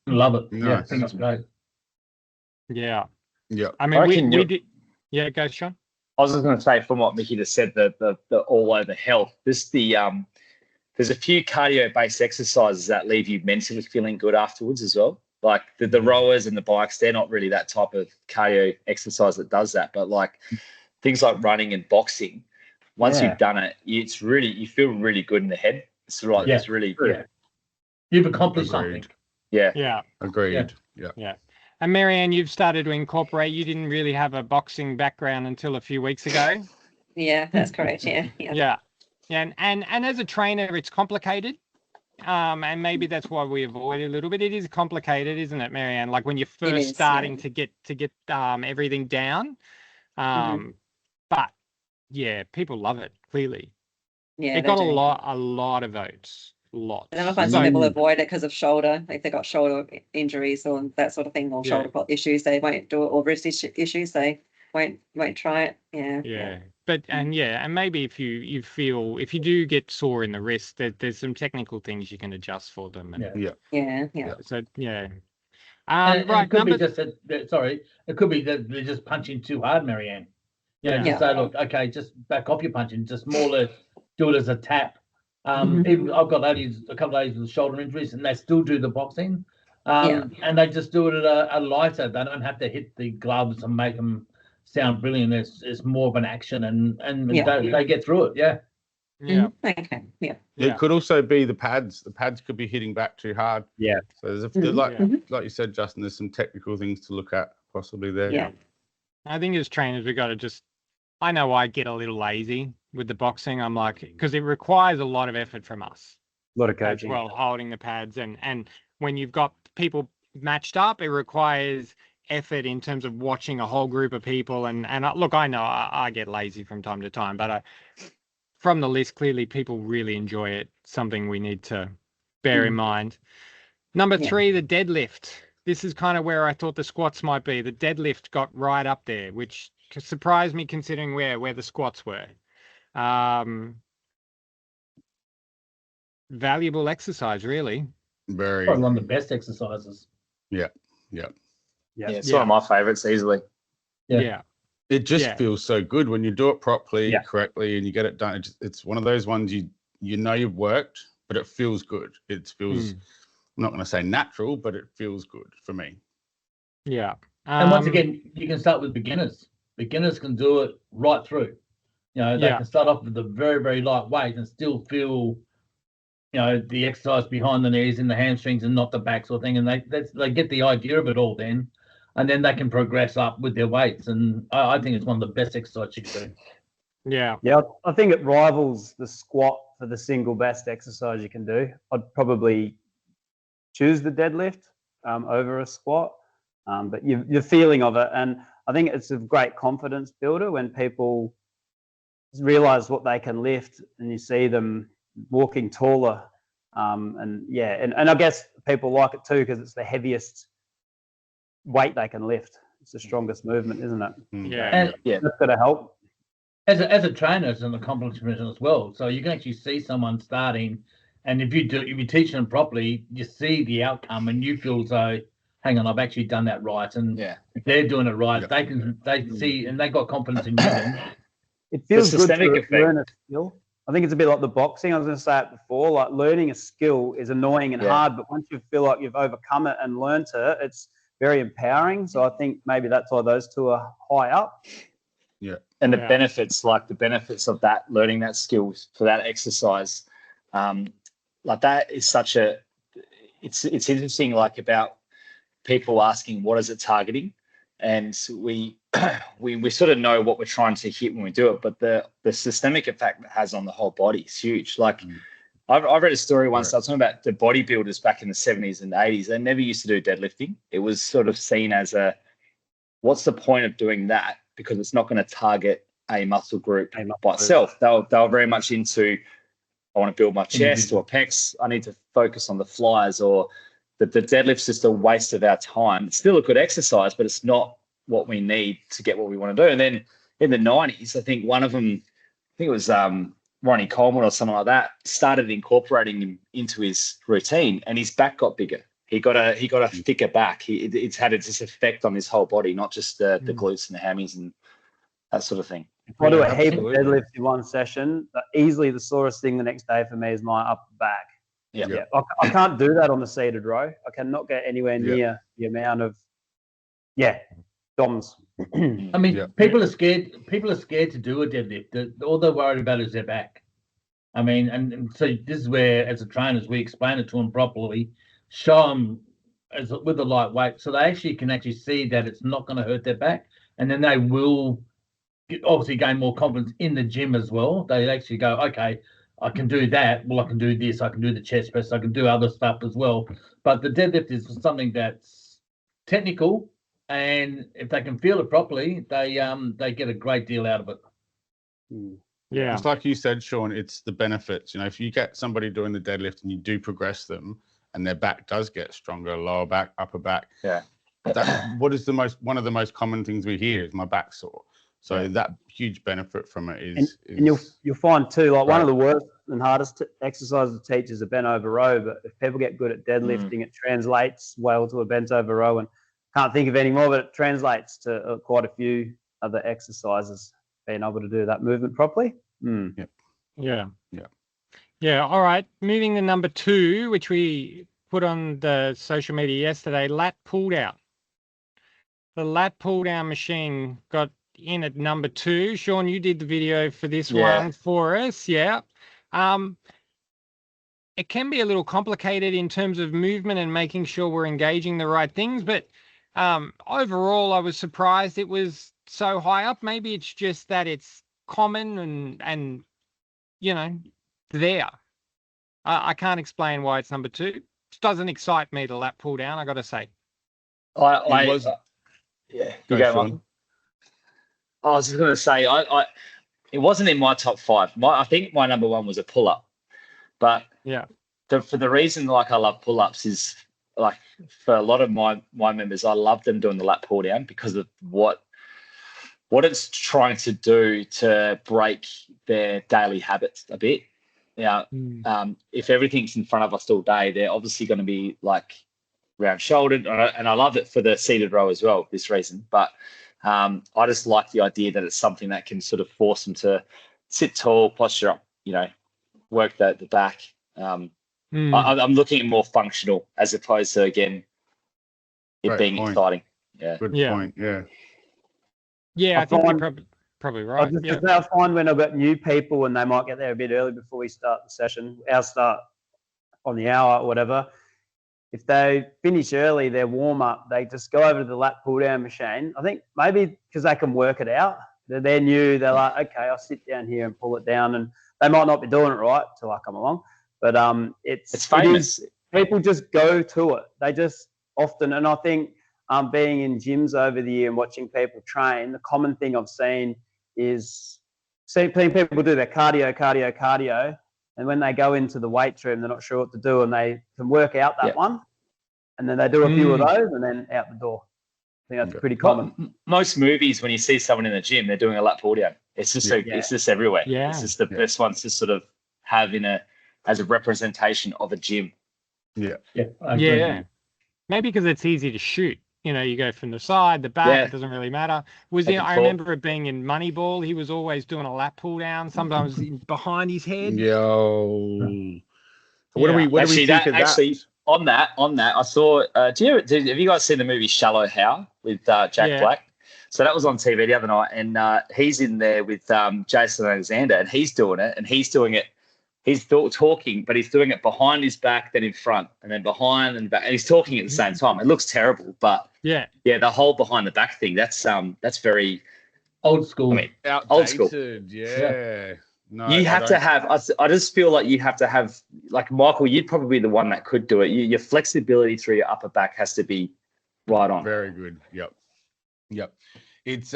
love it.
Nice.
Yeah, I think it's great.
Yeah.
Yeah.
I mean, we did. Yeah, go, Sean.
I was just going to say, from what Mickey just said, the all over health. There's a few cardio-based exercises that leave you mentally feeling good afterwards as well. Like the rowers and the bikes, they're not really that type of cardio exercise that does that. But like things like running and boxing, once you've done it, you feel really good in the head. It's like it's really
You've accomplished something.
Yeah.
Yeah.
Agreed.
Yeah. And Marianne, you've started to incorporate. You didn't really have a boxing background until a few weeks ago.
Yeah, that's correct. Yeah.
Yeah. And as a trainer, it's complicated. And maybe that's why we avoid it a little bit. It is complicated, isn't it, Marianne? Like when you're first starting to get everything down. But yeah, people love it, clearly.
Yeah.
It got a lot of votes. Lots.
And then I find some people avoid it because of shoulder. If they've got shoulder injuries or that sort of thing, or shoulder issues, they won't do it, or wrist issues, they won't try it. Yeah.
But and maybe if you do get sore in the wrist, there's some technical things you can adjust for them.
Yeah.
So yeah.
Right.
Right.
It could be just it could be that they're just punching too hard, Marianne. Just say, look, okay, just back off your punching, just more or less do it as a tap. Even I've got a couple of ladies with shoulder injuries, and they still do the boxing, and they just do it at a lighter. They don't have to hit the gloves and make them sound brilliant. It's more of an action, and they get through it. Yeah.
Yeah.
Okay. Yeah.
It could also be the pads. The pads could be hitting back too hard.
Yeah.
So there's like you said, Justin, there's some technical things to look at possibly there.
Yeah.
I think as trainers, we got to just. I know I get a little lazy with the boxing. I'm like, because it requires a lot of effort from us.
A lot of coaching.
As well, holding the pads, and when you've got people matched up, it requires effort in terms of watching a whole group of people. And look, I know I get lazy from time to time, but from the list, clearly people really enjoy it. Something we need to bear in mind. Number 3, the deadlift. This is kind of where I thought the squats might be. The deadlift got right up there, which surprised me considering where the squats were. Valuable exercise, really.
Very.
Probably one of the best exercises.
Yeah.
It's one of my favourites easily.
Yeah.
It just feels so good when you do it properly, correctly, and you get it done. It's one of those ones you know you've worked, but it feels good. It feels, I'm not going to say natural, but it feels good for me.
Yeah.
And once again, you can start with beginners. Beginners can do it right through. You know, they can start off with a very, very light weight and still feel, you know, the exercise behind the knees and the hamstrings and not the back sort of thing. And they get the idea of it all then. And then they can progress up with their weights. And I think it's one of the best exercises you can do.
Yeah.
Yeah, I think it rivals the squat for the single best exercise you can do. I'd probably choose the deadlift over a squat, but your feeling of it. And I think it's a great confidence builder when people realize what they can lift and you see them walking taller. And I guess people like it too because it's the heaviest weight they can lift. It's the strongest movement, isn't it?
And
that's going to help.
As a trainer, it's an accomplishment as well. So you can actually see someone starting, and if you teach them properly, you see the outcome, and you feel so. Hang on, I've actually done that right, and if they're doing it right, they see and they got confidence in you. Then
it feels good to learn a skill. I think it's a bit like the boxing. I was going to say it before. Like learning a skill is annoying and hard, but once you feel like you've overcome it and learnt it, it's very empowering. So I think maybe that's why those two are high up.
Yeah.
And the benefits of that, learning that skill for that exercise, like that is such a, it's interesting, like about people asking what is it targeting, and we sort of know what we're trying to hit when we do it, but the systemic effect it has on the whole body is huge. Like I read a story once. I was talking about the bodybuilders back in the 70s and 80s. They never used to do deadlifting. It was sort of seen as what's the point of doing that? Because it's not going to target a muscle group by itself. They were very much into, I want to build my chest or pecs. I need to focus on the flyers, or the deadlift's just a waste of our time. It's still a good exercise, but it's not what we need to get what we want to do. And then in the 90s, I think one of them, I think it was Ronnie Coleman or something like that, started incorporating him into his routine, and his back got bigger. He got a thicker back. It's had this effect on his whole body, not just the glutes and the hammies and that sort of thing.
If I do a heap of deadlifts in one session, easily the sorest thing the next day for me is my upper back.
Yeah.
I can't do that on the seated row. I cannot get anywhere near the amount of DOMs.
I mean, people are scared. People are scared to do a deadlift. All they're worried about is their back. I mean, and so this is where, as a trainers, we explain it to them properly, show them with a light weight, so they can see that it's not going to hurt their back, and then they will obviously gain more confidence in the gym as well. They actually go, okay, I can do that. Well, I can do this. I can do the chest press. I can do other stuff as well. But the deadlift is something that's technical, and if they can feel it properly, they get a great deal out of it.
Yeah,
it's like you said, Sean. It's the benefits. You know, if you get somebody doing the deadlift and you do progress them, and their back does get stronger, lower back, upper back.
Yeah.
What is one of the most common things we hear is my back sore. So that huge benefit from it is.
And you'll find too, like one of the worst and hardest exercises to teach is a bent over row. But if people get good at deadlifting, it translates well to a bent over row. And can't think of any more, but it translates to quite a few other exercises, being able to do that movement properly.
Yeah. All right. Moving to number 2, which we put on the social media yesterday, lat pull down. The lat pull down machine got in at number 2. Sean, you did the video for this one for us. Yeah. It can be a little complicated in terms of movement and making sure we're engaging the right things, but overall I was surprised it was so high up. Maybe it's just that it's common and you know, there. I can't explain why it's number 2. It doesn't excite me, the lat pull down, I got to say.
I was just going to say, it wasn't in my top 5. I think my number 1 was a pull-up. But for the reason like I love pull-ups is like for a lot of my members, I love them doing the lat pull down because of what it's trying to do to break their daily habits a bit. Now, if everything's in front of us all day, they're obviously going to be like round shouldered, and I love it for the seated row as well, this reason. But I just like the idea that it's something that can sort of force them to sit tall, posture up, work the back. I'm looking at more functional as opposed to, again, it
Great
being
point.
exciting. Yeah.
Good point. Yeah.
Yeah, I think you're probably
I
right.
just I find when I've got new people and they might get there a bit early before we start the session, our start on the hour or whatever. If they finish early, their warm up, they just go over to the lat pull down machine. I think maybe because they can work it out. They're new. They're like, okay, I'll sit down here and pull it down, and they might not be doing it right till I come along. But it's
famous.
People just go to it. They just often, and I think being in gyms over the year and watching people train, the common thing I've seen is seeing people do their cardio, and when they go into the weight room, they're not sure what to do, and they can work out that one, and then they do a few of those, and then out the door. I think that's pretty common.
Most movies, when you see someone in the gym, they're doing a lat pull down. It's just it's just everywhere.
Yeah.
It's just the best ones to sort of have as a representation of a gym.
Yeah.
Maybe because it's easy to shoot. You go from the side, the back, it doesn't really matter. I remember it being in Moneyball, he was always doing a lat pull down, sometimes behind his head.
Yo. What do we think of that?
Actually, on that, I saw, have you guys seen the movie Shallow Hal with Jack Black? So that was on TV the other night, and he's in there with Jason Alexander, and he's doing it, and he's doing it. He's talking, but he's doing it behind his back, then in front, and then behind and back, and he's talking at the same time. It looks terrible, but the whole behind the back thing, that's very
old school.
I mean,
outdated,
old school.
Yeah. No,
you have to have. I just feel like you have to have, like Michael. You'd probably be the one that could do it. Your flexibility through your upper back has to be right on.
Very good. Yep. It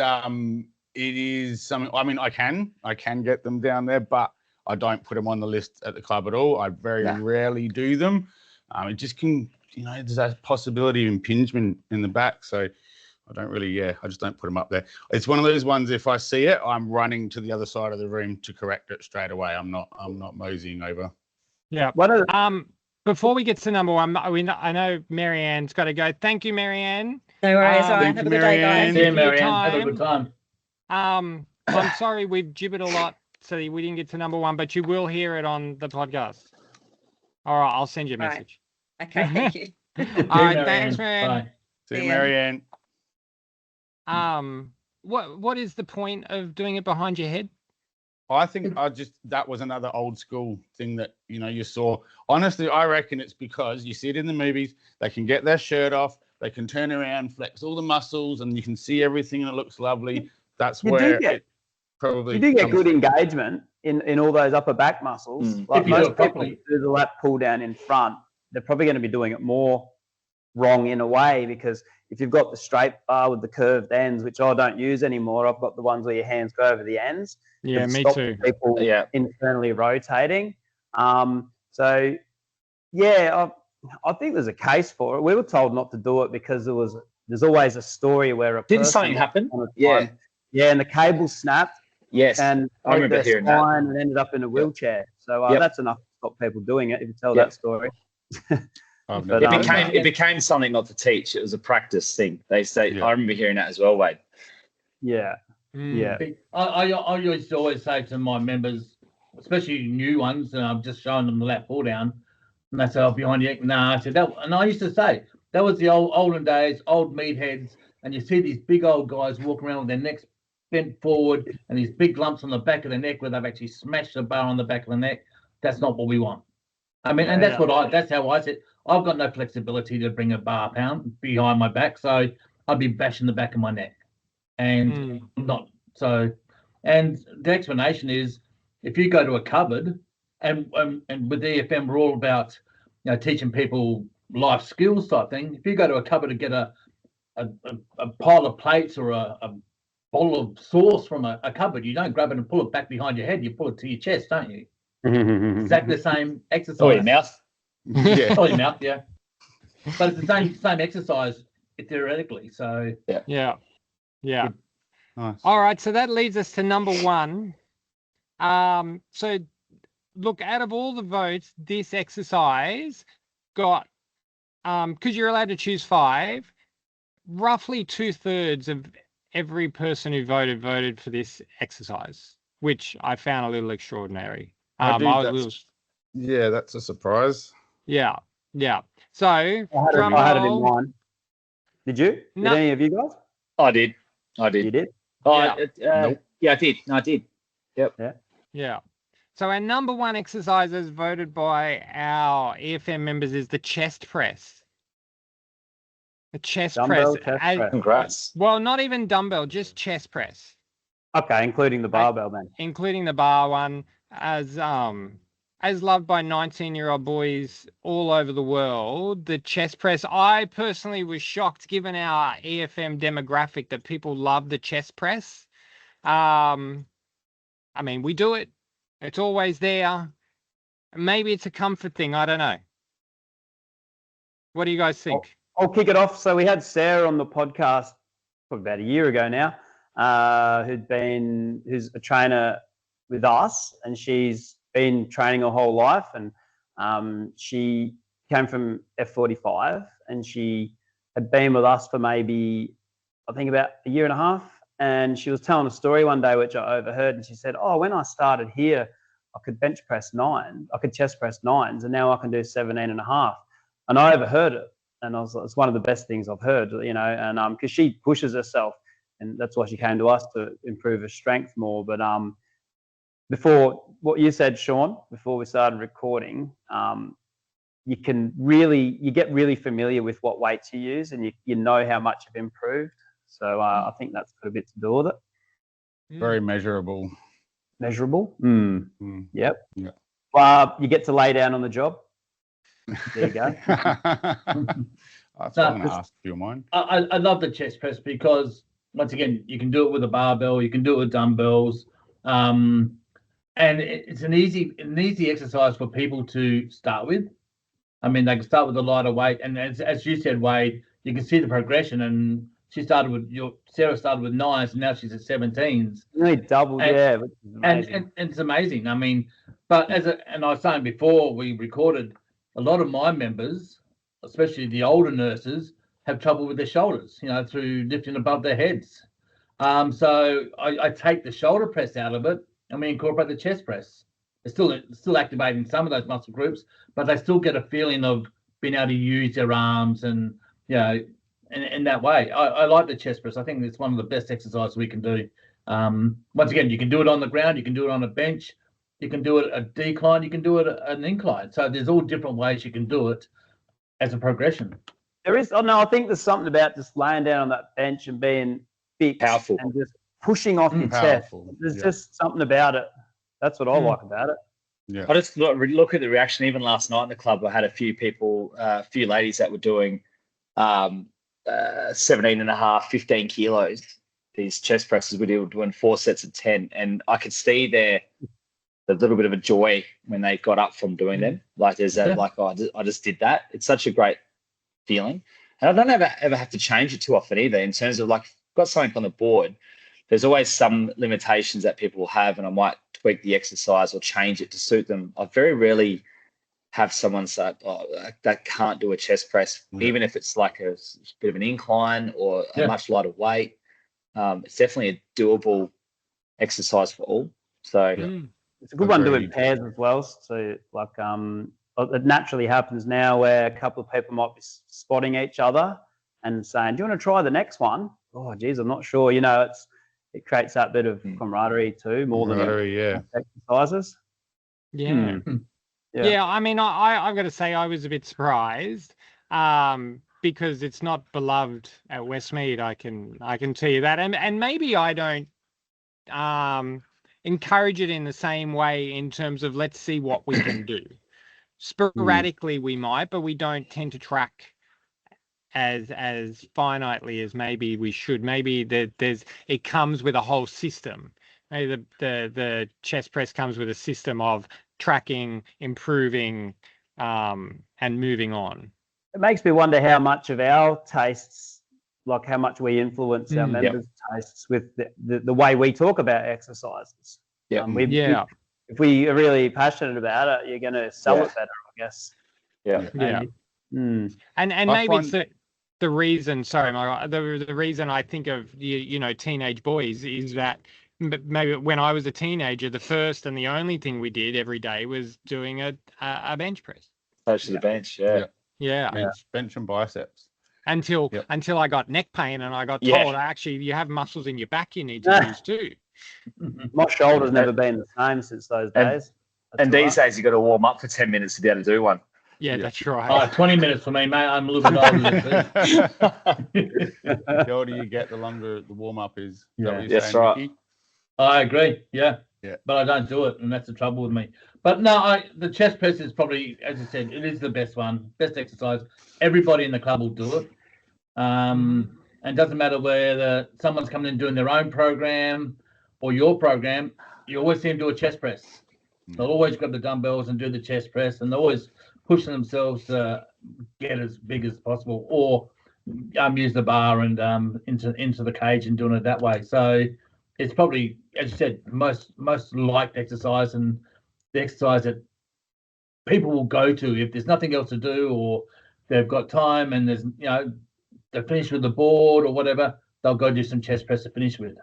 is something. I mean, I can get them down there, but I don't put them on the list at the club at all. I very rarely do them. It just can, there's a possibility of impingement in the back. So I don't really, I just don't put them up there. It's one of those ones, if I see it, I'm running to the other side of the room to correct it straight away. I'm not moseying over.
Yeah. Before we get to number one, I know Marianne's got to go. Thank you, Marianne.
No worries. All right. Have a good day, guys.
See you, Marianne. Have a good time.
I'm sorry we've gibbered a lot, so we didn't get to number one, but you will hear it on the podcast. All right, I'll send you a message.
Okay, thank you.
All right, thanks, Marianne.
Bye.
See you, Marianne.
What is the point of doing it behind your head?
I think that was another old school thing that, you saw. Honestly, I reckon it's because you see it in the movies, they can get their shirt off, they can turn around, flex all the muscles, and you can see everything and it looks lovely. That's where it probably
you do get good engagement in all those upper back muscles. Like most people who do the lat pull down in front, they're probably going to be doing it more wrong in a way, because if you've got the straight bar with the curved ends, which I don't use anymore, I've got the ones where your hands go over the ends.
Yeah, me too.
People internally rotating. I think there's a case for it. We were told not to do it because there's always a story where
Didn't something happen?
Yeah, and the cable snapped.
Yes,
and
I remember hearing that.
And ended up in a wheelchair. So that's enough to stop people doing it. If you tell that story.
But,
it became something not to teach. It was a practice thing. They say. I remember hearing that as well, Wade.
Yeah. Yeah.
I used to always say to my members, especially new ones, and I'm just showing them the lat pull down, and they say, "Oh, behind you." Nah, I said that, and I used to say that was the olden days, old meatheads, and you see these big old guys walking around with their necks bent forward and these big lumps on the back of the neck where they've actually smashed the bar on the back of the neck. That's not what we want. I mean, and that's how I said. I've got no flexibility to bring a bar pound behind my back, so I'd be bashing the back of my neck, and not so. And the explanation is, if you go to a cupboard, and with EFM, we're all about teaching people life skills type thing. If you go to a cupboard to get a pile of plates or a bowl of sauce from a cupboard, you don't grab it and pull it back behind your head. You pull it to your chest, don't you? Exactly the same exercise.
Or your mouth.
Or your mouth, yeah. But it's the same exercise theoretically. So
yeah.
Nice.
All right, so that leads us to number one. So look, out of all the votes, this exercise got, because you're allowed to choose 5, roughly 2/3 of every person who voted for this exercise, which I found a little extraordinary.
I do,
I was a
that's-
little,
Yeah, that's a surprise.
yeah. So
I had it in mind. Did you?
No.
Did any of you guys?
I did.
You did?
Oh,
Yeah.
Nope.
Yeah, I did. No, I did.
Yeah. So our number 1 exercise as voted by our EFM members is the chest press. The chest
Dumbbell
press.
chest press.
Congrats.
Well, not even dumbbell, just chest press,
Okay, including the barbell then.
including the bar one, as loved by 19-year-old boys all over the world. The chest press, I personally was shocked, given our EFM demographic, that people love the chest press. I mean, we do it. It's always there. Maybe it's a comfort thing. I don't know. What do you guys think?
I'll kick it off. So we had Sarah on the podcast probably about a year ago now, who's a trainer with us, and she's been training her whole life, and she came from F45, and she had been with us for maybe, I think, about a year and a half. And she was telling a story one day, which I overheard, and she said, "Oh, when I started here, I could bench press 9, I could chest press 9s, and now I can do 17 and a half." And I overheard it, and I was like, it's one of the best things I've heard, and because she pushes herself, and that's why she came to us, to improve her strength more. But before what you said, Sean, before we started recording, you get really familiar with what weights you use, and you know how much you've improved. So I think that's got a bit to do with it.
Very measurable.
Measurable. Yep.
Yeah.
You get to lay down on the job. There you go.
That's what I'm going to ask you of mine.
I love the chest press because, once again, you can do it with a barbell, you can do it with dumbbells, and it's an easy exercise for people to start with. I mean, they can start with a lighter weight, and as you said, Wade, you can see the progression. And Sarah started with 9s, and now she's at 17s.
Really doubled, yeah. Which is amazing.
And it's amazing. I mean, but and I was saying before we recorded, a lot of my members, especially the older nurses, have trouble with their shoulders, through lifting above their heads. So I take the shoulder press out of it, and we incorporate the chest press. It's still activating some of those muscle groups, but they still get a feeling of being able to use their arms, and in that way. I like the chest press. I think it's one of the best exercises we can do. Once again, you can do it on the ground, you can do it on a bench, you can do it a decline, you can do it an incline. So there's all different ways you can do it as a progression.
There is. Oh no, I think there's something about just laying down on that bench and being fixed,
Powerful,
and just pushing off your chest. There's just something about it. That's what I like about it.
Yeah.
I just look at the reaction. Even last night in the club, I had a few people, a few ladies that were doing 17 and a half, 15 kilos, these chest presses. We were doing 4 sets of 10, and I could see the little bit of a joy when they got up from doing them. Like there's that, I just did that. It's such a great feeling, and I don't ever have to change it too often either. In terms of, like, if I've got something on the board, there's always some limitations that people will have, and I might tweak the exercise or change it to suit them. I very rarely have someone say, "Oh, that can't do a chest press," even if it's like a bit of an incline or a much lighter weight. It's definitely a doable exercise for all. So
it's a good one to do in pairs as well. So, like, it naturally happens now where a couple of people might be spotting each other and saying, "Do you want to try the next one?" Oh, geez, I'm not sure. It creates that bit of camaraderie too, more than exercises.
Yeah. Yeah, I mean, I've got to say I was a bit surprised because it's not beloved at Westmead. I can tell you that, and maybe I don't encourage it in the same way in terms of let's see what we can do. Sporadically we might, but we don't tend to track as finitely as maybe we should. Maybe it comes with a whole system. Maybe the chest press comes with a system of tracking, improving, and moving on.
It makes me wonder how much of our tastes, like how much we influence our members' tastes with the way we talk about exercises.
Yeah.
if we are really passionate about it, you're going to sell it better, I guess.
Yeah.
Yeah.
Mm.
And
I
maybe
find-
it's the reason. Sorry, Michael. The reason I think of teenage boys is that maybe when I was a teenager, the first and the only thing we did every day was doing a bench press.
Close to the bench. Yeah.
Yeah.
Bench and biceps.
Until I got neck pain and I got told, actually, you have muscles in your back you need to use too.
My shoulder's never been the same since those days.
And these days, you got to warm up for 10 minutes to be able to do one.
Yeah, that's right.
20 minutes for me, mate. I'm a little bit older than you.
The older you get, the longer the warm up is. Is that what you're
That's
saying,
right.
Mickey?
I agree. Yeah.
Yeah.
But I don't do it, and that's the trouble with me. But no, the chest press is probably, as you said, it is the best one, best exercise. Everybody in the club will do it. And it doesn't matter whether someone's coming in doing their own program or your program, you always see them do a chest press. They'll always grab the dumbbells and do the chest press, and they're always pushing themselves to get as big as possible, or use the bar and into the cage and doing it that way. So it's probably, as you said, most liked exercise, and the exercise that people will go to if there's nothing else to do, or they've got time and there's they're finished with the board or whatever, they'll go do some chest press to finish with.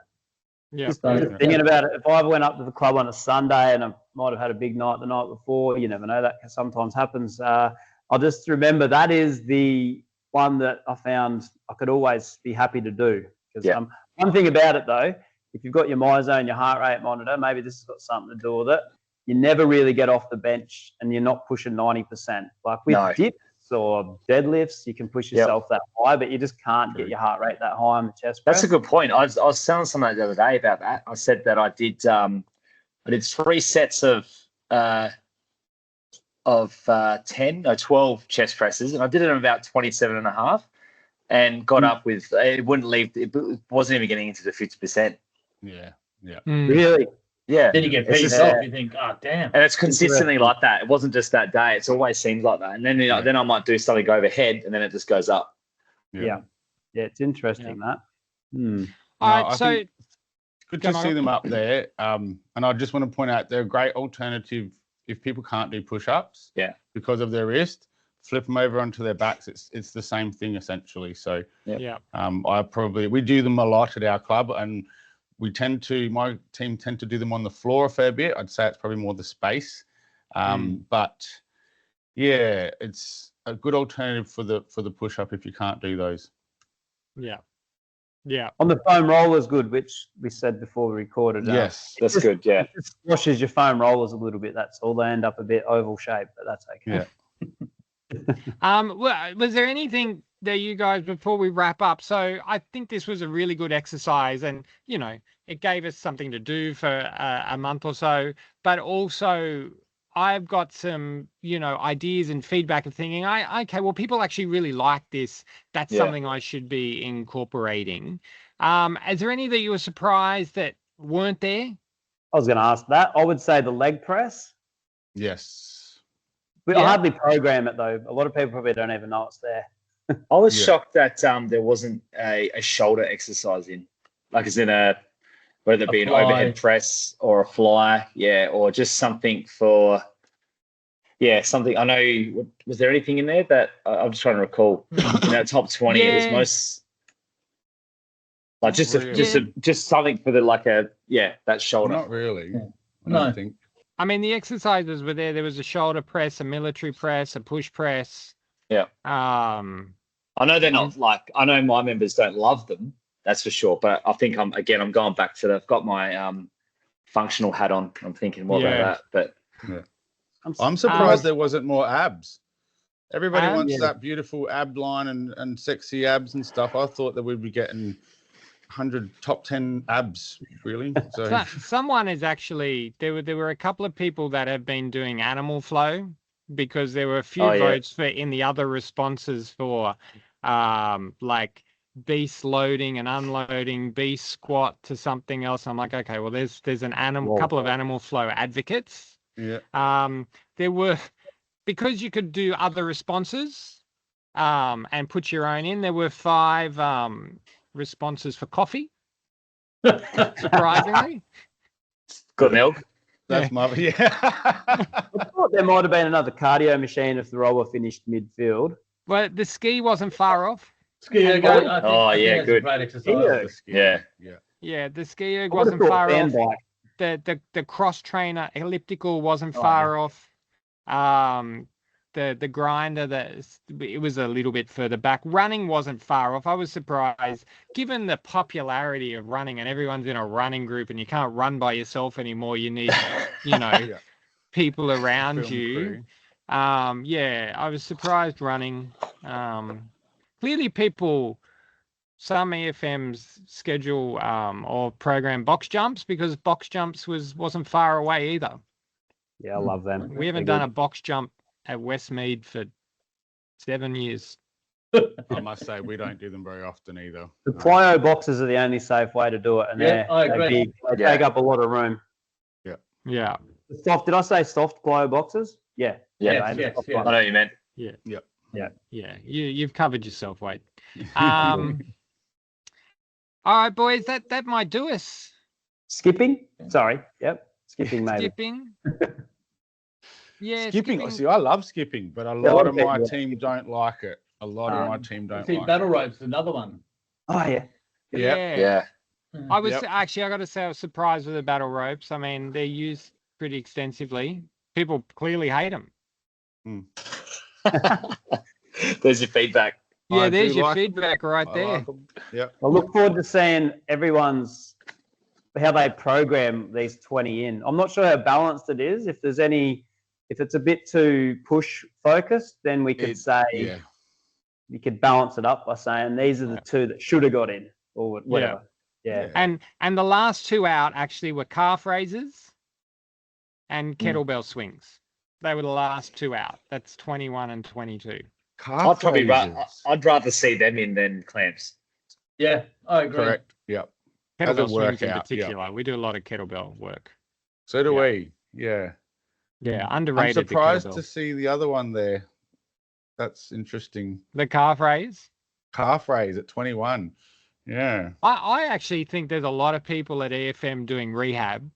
Yeah.
Just thinking about it, if I went up to the club on a Sunday and I might have had a big night the night before, you never know, that sometimes happens. I'll just remember that is the one that I found I could always be happy to do. Because one thing about it though, if you've got your Mawson, your heart rate monitor, maybe this has got something to do with it. You never really get off the bench and you're not pushing 90%. Like with dips or deadlifts, you can push yourself that high, but you just can't get your heart rate that high on the chest press.
That's a good point. I was telling someone the other day about that. I said that I did 3 sets of 12 chest presses, and I did it in about 27 and a half, and got up with, it wouldn't leave, it wasn't even getting into the 50%.
Yeah.
Really?
Yeah.
Then you get beat off. You think, oh damn.
And it's consistently like that. It wasn't just that day. It's always seems like that. And then then I might do something overhead, and then it just goes up.
Yeah, it's interesting that.
All right, so
it's good to see them up there. And I just want to point out they're a great alternative if people can't do push-ups.
Yeah.
Because of their wrist, flip them over onto their backs. It's the same thing essentially. So we do them a lot at our club, and my team tend to do them on the floor a fair bit. I'd say it's probably more the space. But yeah, it's a good alternative for the push-up if you can't do those.
Yeah.
On the foam rollers, good, which we said before we recorded.
Yes,
that's good. Yeah.
It just squashes your foam rollers a little bit. That's all. They end up a bit oval shaped, but that's okay.
Yeah. Was there anything that you guys, before we wrap up? So I think this was a really good exercise, and it gave us something to do for a month or so. But also, I've got some, ideas and feedback of thinking, okay, well, people actually really like this. That's something I should be incorporating. Is there any that you were surprised that weren't there?
I was going to ask that. I would say the leg press.
Yes.
I hardly program it though. A lot of people probably don't even know it's there.
I was shocked that there wasn't a shoulder exercise in, like as in whether it be an overhead press or a fly, or just something for, something. I know, was there anything in there that I'm just trying to recall? In that top 20, it was most like just something for that shoulder.
Not really. I
No.
don't think.
I mean, the exercises were there. There was a shoulder press, a military press, a push press.
Yeah. I know they're not I know my members don't love them. That's for sure. But I think I'm going back to I've got my functional hat on. I'm thinking more about that. But
I'm surprised there wasn't more abs. Everybody
Abs?
wants that beautiful ab line and sexy abs and stuff. I thought that we'd be getting 100 top 10 abs, really. So
Someone is actually, there were a couple of people that have been doing animal flow, because there were a few votes in the other responses for like beast loading and unloading, beast squat to something else. I'm like, okay, well, there's an couple of animal flow advocates.
Yeah.
There were, because you could do other responses and put your own in, there were 5 responses for coffee. Surprisingly.
Good milk.
That's my yeah.
I thought there might have been another cardio machine if the roller finished midfield.
Well, the ski wasn't far off.
Ski
And
ergo,
what-
I think,
Oh,
I think
yeah,
that's
good.
a great exercise.
Yeah.
Yeah.
Yeah.
Yeah, the ski erg
I would have
wasn't
thought
far
fan
off.
bike.
The cross trainer elliptical wasn't
Oh,
far off. The grinder it was a little bit further back. Running wasn't far off. I was surprised, given the popularity of running, and everyone's in a running group, and you can't run by yourself anymore. You need,
Yeah.
people around
Film
you.
crew.
Yeah, I was surprised running. Clearly, some EFMs schedule or program box jumps, because box jumps wasn't far away either.
Yeah, I love them.
We haven't done a box jump at Westmead for 7 years.
I must say we don't do them very often either.
The plyo boxes are the only safe way to do it, and
Yeah, I
they're
agree.
big. They
Yeah.
take up a lot of room.
Yeah,
The soft? Did I say soft plyo boxes? Yeah.
Yes,
the
yes,
soft
yes.
I
ones.
know what you meant.
yeah. You've covered yourself, Wade. All right, boys, that might do us.
Skipping? Sorry. Yep. Skipping maybe.
Skipping. Yeah,
Skipping. See, I love skipping, but a
a
lot
lot
of
of
my
people-
team don't like it. A lot of my team don't
See,
like
battle
it.
ropes, another one.
Oh yeah.
Yeah.
Yeah.
I was
Yep.
actually, I got to say, I was surprised with the battle ropes. I mean, they're used pretty extensively. People clearly hate them.
There's your feedback.
Yeah,
I
there's
do
your
like 'em.
feedback right
I
there.
like 'em. Yep.
I look forward to seeing everyone's how they program these 20 in. I'm not sure how balanced it is. If it's a bit too push focused, then we could say
Yeah.
you could balance it up by saying these are the two that should have got in or whatever. Yeah.
And the last two out actually were calf raises and kettlebell swings. They were the last two out. That's 21 and 22.
I'd probably
Calf
I'd rather see them in than clamps.
Yeah, I agree.
Correct. Yep. As a
Kettlebell swings in
workout, yeah.
particular. We do a lot of kettlebell work.
So do
Yeah.
we. Yeah.
Yeah,
I'm
underrated.
surprised
the
to
kettlebell.
see the other one there. That's interesting.
The calf raise.
Calf raise at 21. Yeah.
I actually think there's a lot of people at EFM doing rehab,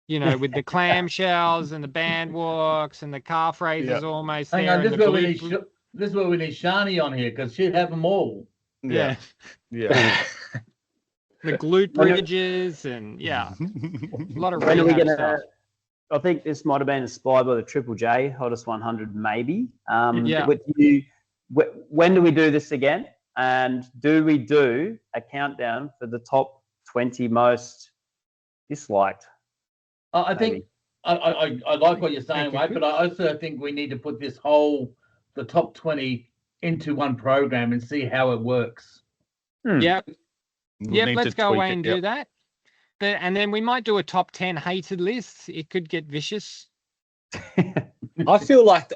with the clamshells and the band walks and the calf raises almost
Hang
there.
on,
and
this
the
is where
glute-
this is where we need Shani on here because she'd have them all.
yeah,
Yeah.
the glute bridges and a lot of
When are we
rehab
gonna?
stuff.
I think this might have been inspired by the Triple J Hottest 100, maybe.
Yeah.
When do we do this again? And do we do a countdown for the top 20 most disliked?
I think I like what you're saying, mate, but I also think we need to put the top 20 into one program and see how it works.
Yep.
We'll
Yep,
need
let's
to
go
tweak
away
it,
and
yep.
do that. And then we might do a top 10 hated list. It could get vicious.
I feel like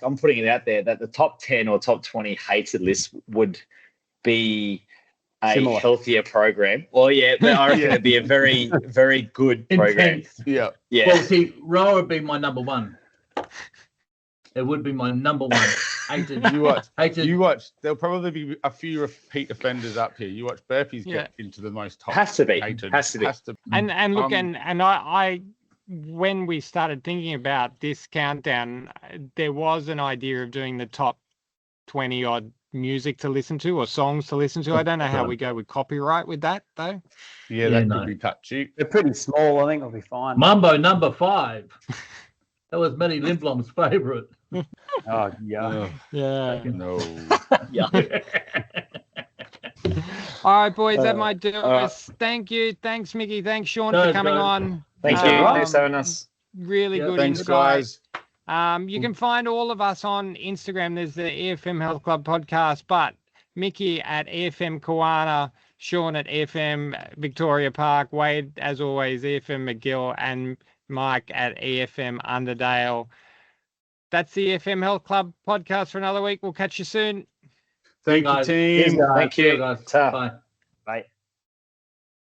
I'm putting it out there that the top 10 or top 20 hated list would be a
Similar.
healthier program. Well, yeah, but I reckon it'd be a very, very good program.
Intense.
Yeah.
Yeah.
Well, see, Raw would be my number one. It would be my number one. Hated.
You watch. There'll probably be a few repeat offenders up here. You watch burpees get into the most top.
Has to be.
hated.
Has to be.
And look, and I when we started thinking about this countdown, there was an idea of doing the top 20 odd music to listen to or songs to listen to. I don't know how we go with copyright with that though.
Yeah, that could be touchy.
They're pretty small. I think I'll be fine.
Mambo number 5. That was Matty Lindblom's favourite.
Oh, yeah.
Yeah.
No.
Yeah.
All right, boys, that might do us. Thank you. Thanks, Mickey. Thanks, Sean, for coming on.
Thank you. Thanks for having us.
Really good
Thanks,
insight.
guys.
You can find all of us on Instagram. There's the EFM Health Club Podcast, but Mickey at EFM Kawana, Sean at EFM Victoria Park, Wade, as always, EFM McGill, and Mike at EFM Underdale. That's the EFM Health Club Podcast for another week. We'll catch you soon.
Thank you,
Guys.
team.
Thank you, guys.
Ta.
Bye.
Bye.